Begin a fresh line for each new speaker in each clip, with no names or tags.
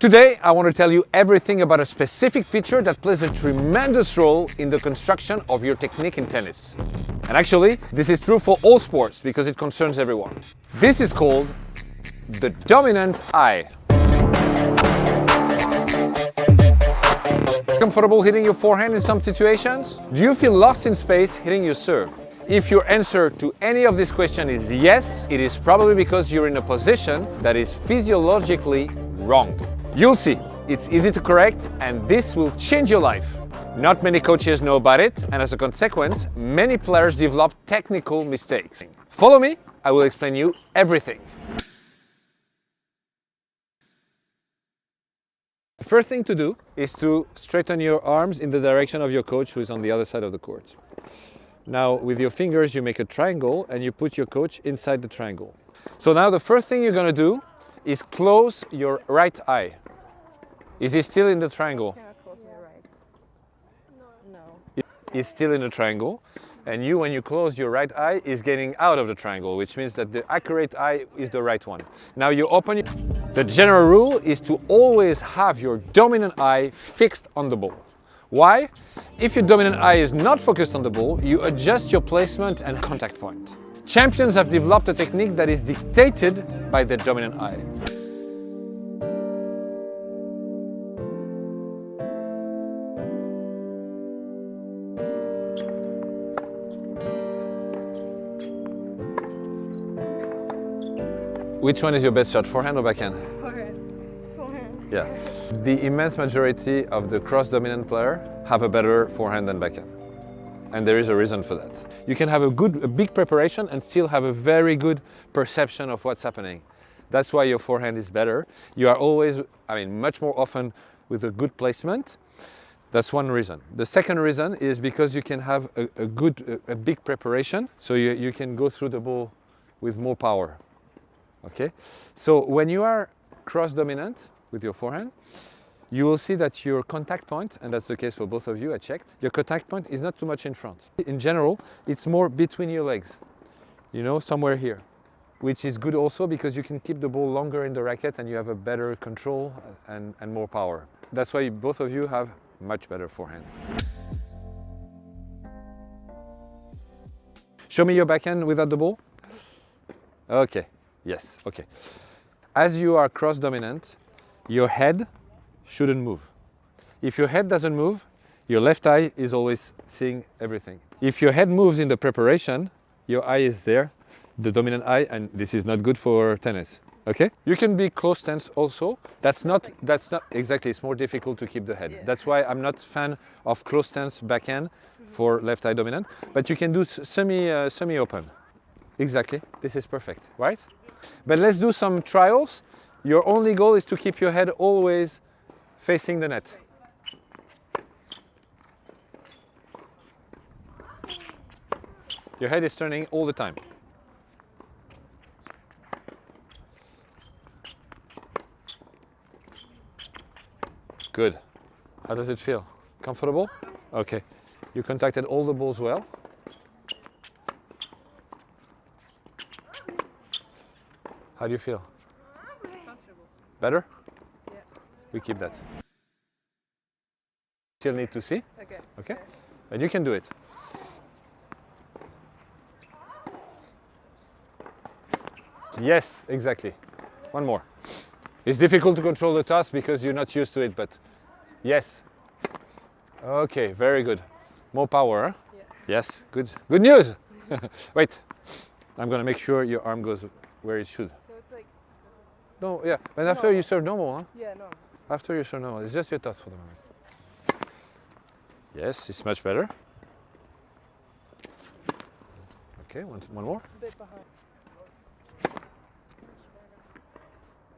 Today, I want to tell you everything about a specific feature that plays a tremendous role in the construction of your technique in tennis. And actually, this is true for all sports because it concerns everyone. This is called the dominant eye. Comfortable hitting your forehand in some situations? Do you feel lost in space hitting your serve? If your answer to any of these questions is yes, it is probably because you're in a position that is physiologically wrong. You'll see, it's easy to correct and this will change your life. Not many coaches know about it, and as a consequence, many players develop technical mistakes. Follow me, I will explain you everything. The first thing to do is to straighten your arms in the direction of your coach who is on the other side of the court. Now with your fingers you make a triangle and you put your coach inside the triangle. So now the first thing you're going to do is close your right eye. Is he still in the triangle?
I cannot close my right. No.
He's still in the triangle, and you, when you close your right eye, is getting out of the triangle, which means that the accurate eye is the right one. Now you open. The general rule is to always have your dominant eye fixed on the ball. Why? If your dominant eye is not focused on the ball, you adjust your placement and contact point. Champions have developed a technique that is dictated by their dominant eye. Which one is your best shot, forehand or backhand?
Forehand.
Yeah. The immense majority of the cross-dominant player have a better forehand than backhand. And there is a reason for that. You can have a big preparation and still have a very good perception of what's happening. That's why your forehand is better. You are always, much more often with a good placement. That's one reason. The second reason is because you can have a big preparation, so you can go through the ball with more power. Okay, so when you are cross-dominant with your forehand, you will see that your contact point, and that's the case for both of you, I checked, your contact point is not too much in front. In general, it's more between your legs, somewhere here, which is good also because you can keep the ball longer in the racket and you have a better control and more power. That's why both of you have much better forehands. Show me your backhand without the ball. Okay. Yes, okay. As you are cross-dominant, your head shouldn't move. If your head doesn't move, your left eye is always seeing everything. If your head moves in the preparation, your eye is there, the dominant eye, and this is not good for tennis. Okay? You can be close stance also. That's not exactly, it's more difficult to keep the head. Yeah. That's why I'm not a fan of close stance backhand for left eye dominant, but you can do semi-open. Exactly, this is perfect, right? But let's do some trials. Your only goal is to keep your head always facing the net. Your head is turning all the time. Good. How does it feel? Comfortable? Okay. You contacted all the balls well. How do you feel?
Comfortable.
Better?
Yeah.
We keep that. Still need to see?
Okay.
Okay? And you can do it. Yes, exactly. One more. It's difficult to control the toss because you're not used to it, but yes. Okay, very good. More power, huh?
Yeah.
Yes, good. Good news! Wait, I'm gonna make sure your arm goes where it should.
So it's like...
No, yeah, but after you serve normal, huh?
Yeah, no.
After you serve normal, it's just your toss for the moment. Yes, it's much better. Okay, one more.
A bit behind.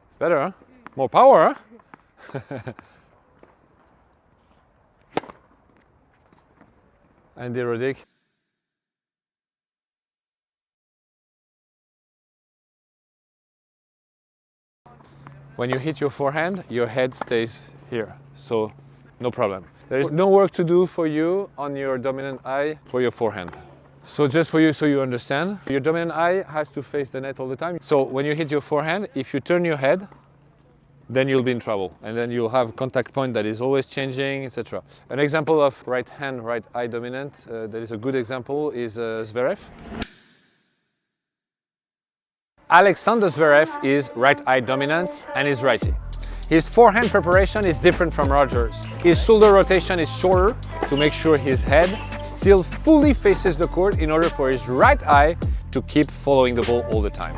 It's better, huh? More power, huh? And the Rodic. When you hit your forehand, your head stays here, so no problem. There is no work to do for you on your dominant eye for your forehand. So just for you, so you understand, your dominant eye has to face the net all the time. So when you hit your forehand, if you turn your head, then you'll be in trouble. And then you'll have a contact point that is always changing, etc. An example of right hand, right eye dominant, that is a good example, is Zverev. Alexander Zverev is right eye dominant and is righty. His forehand preparation is different from Roger's. His shoulder rotation is shorter to make sure his head still fully faces the court in order for his right eye to keep following the ball all the time.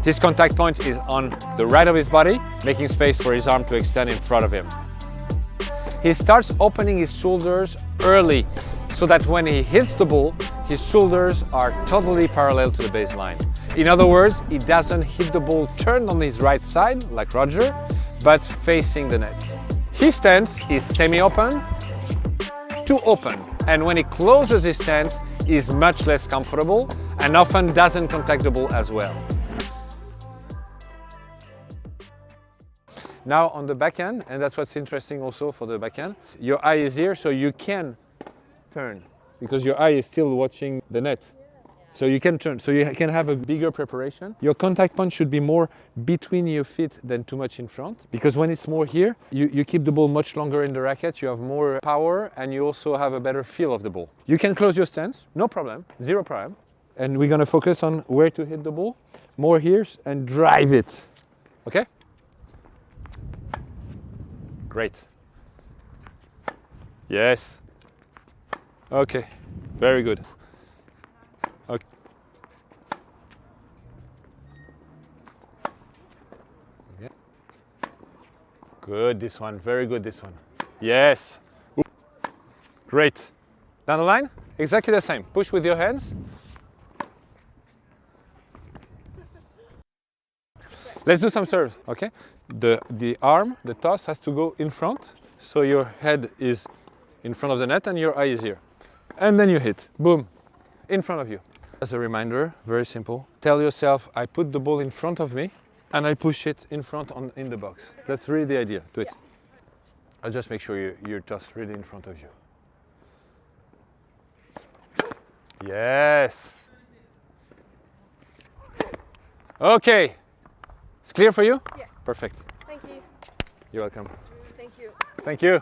His contact point is on the right of his body, making space for his arm to extend in front of him. He starts opening his shoulders early so that when he hits the ball, his shoulders are totally parallel to the baseline. In other words, he doesn't hit the ball turned on his right side, like Roger, but facing the net. His stance is semi-open to open, and when he closes his stance, he's much less comfortable and often doesn't contact the ball as well. Now on the backhand, and that's what's interesting also for the backhand, your eye is here, so you can turn, because your eye is still watching the net. So you can turn, so you can have a bigger preparation. Your contact point should be more between your feet than too much in front, because when it's more here, you keep the ball much longer in the racket, you have more power, and you also have a better feel of the ball. You can close your stance, no problem, zero problem. And we're gonna focus on where to hit the ball, more here, and drive it, okay? Great. Yes. Okay, very good. Okay. Okay. Good, this one, very good, this one. Yes. Ooh. Great. Down the line, exactly the same. Push with your hands. Let's do some serves, okay? The arm, the toss has to go in front, so your head is in front of the net and your eye is here. And then you hit, boom, in front of you. As a reminder, very simple, tell yourself, I put the ball in front of me and I push it in front in the box. That's really the idea, do it. Yeah. I'll just make sure your toss really in front of you. Yes. Okay. It's clear for you?
Yes.
Perfect.
Thank you.
You're welcome.
Thank you.
Thank you.